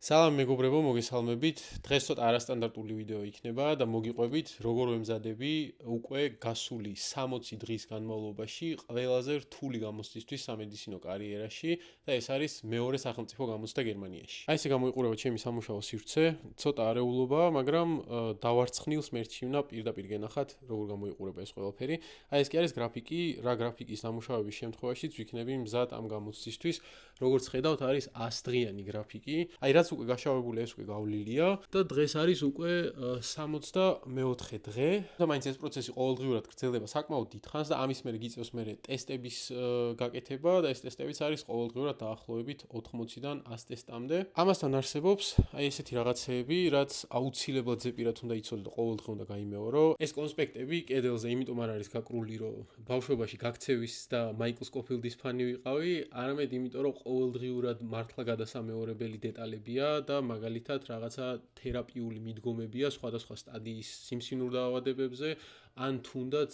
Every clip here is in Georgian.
სალამ მეგობრებო, მოგესალმებით. დღეს ცოტა არასტანდარტული ვიდეო იქნება და მოგიყვებით, როგორ ვემზადები უკვე გასული 60 დღის განმავლობაში ყველაზე რთული გამოცდისთვის სამედიცინო კარიერაში და ეს არის მეორე სახელმწიფო გამოცდა გერმანიაში. აი ესე გამოიყურება ჩემი სამუშაო სივრცე, ცოტა არეულობა, მაგრამ დავარცხნილს მერჩივნა პირდაპირ გენახათ, როგორ გამოიყურება ეს ყველაფერი. აი ეს კი არის გრაფიკი, რა გრაფიკის სამუშაოების შემთხვევაშიც ვიქნები მზად ამ გამოცდისთვის. როგორც ხედავთ, არის 100 დღიანი გრაფიკი. აი რაც უკვე გაშავებული ეს უკვე გავლილია და დღეს არის უკვე 64 დღე და მაინც ეს პროცესი ყოველდღიურად გრძელდება საკმაოდ დიდხანს და ამის მერე გიწევს მერე ტესტების გაკეთება და ეს ტესტებიც არის ყოველდღიურად დაახლოებით 80-დან 100 ტესტამდე. ამასთან არსებობს აი ესეთი რაღაცეები, რაც აუცილებლად ზეპირად უნდა იცოდე და ყოველდღე უნდა გაიმეორო. ეს კონსპექტები კედელზე იმიტომ არ არის გაკრული, რომ ბავშვობაში გაქცევის და მაიკლ სკოფილდის ფანი ვიყავი, არამედ იმიტომ, რომ ყოველდღიურად მართლა გადასამეორებელი დეტალებია და მაგალითად რაღაცა თერაპიული მიდგომებია სხვადასხვა სტადიის სიმსივნურ დაავადებებზე, ან თუნდაც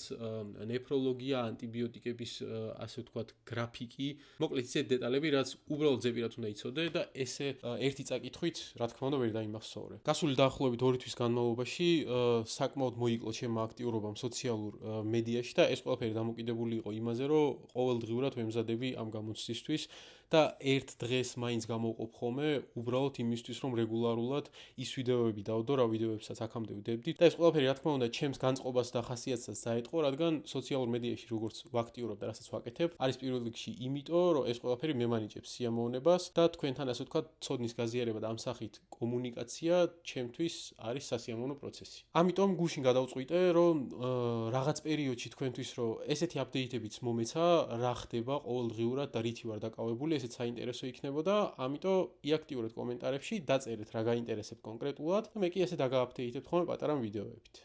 ნეფროლოგია, ანტიბიოტიკების ასე ვთქვათ გრაფიკი. მოკლედ ისეთ დეტალები, რაც უბრალოდ ზეპირად უნდა იცოდე და ესე ერთი წაკითხვით, რა თქმა უნდა, ვერ დაიმახსოვრე. გასული დაახლოებით 2 თვის განმავლობაში საკმაოდ მოიკლო ჩემმა აქტიურობამ სოციალურ მედიაში და ეს ყველაფერი დამოკიდებული იყო იმაზე, რომ ყოველდღიურად ვემზადები ამ გამოცდისთვის და ერთ დღეს მაინც გამოვყოფ ხოლმე უბრალოდ იმისთვის, რომ რეგულარულად ის ვიდეოები დავდო, რა ვიდეოებსაც აქამდე ვდებდი და ეს ყველაფერი რა თქმა უნდა ჩემს განწყობას და ხასიათსაც დაეთყო, რადგან სოციალურ მედიაში როგორც ვაქტიურობ და რასაც ვაკეთებ, არის პირველ რიგში იმიტომ, რომ ეს ყველაფერი მემანიჭებს სიამოვნებას და თქვენთან ასე ვთქვათ, ცოდნის გაზიარება და ამ სახით კომუნიკაცია ჩემთვის არის სასიამოვნო პროცესი. ამიტომ გუშინ გადავწყვიტე, რომ რაღაც პერიოდში თქვენთვის რომ ესეთი აპდეიტებიც მომეცა, რა ხდება ყოველდღიურად და რითი ვარ დაკავებული, ესეც საინტერესო იქნებოდა, ამიტომ იაქტიურეთ კომენტარებში, დაწერეთ რა გაინტერესებთ კონკრეტულად და მე კი ესე დაგააპდეიტებთ ხოლმე პატარა ვიდეოებით.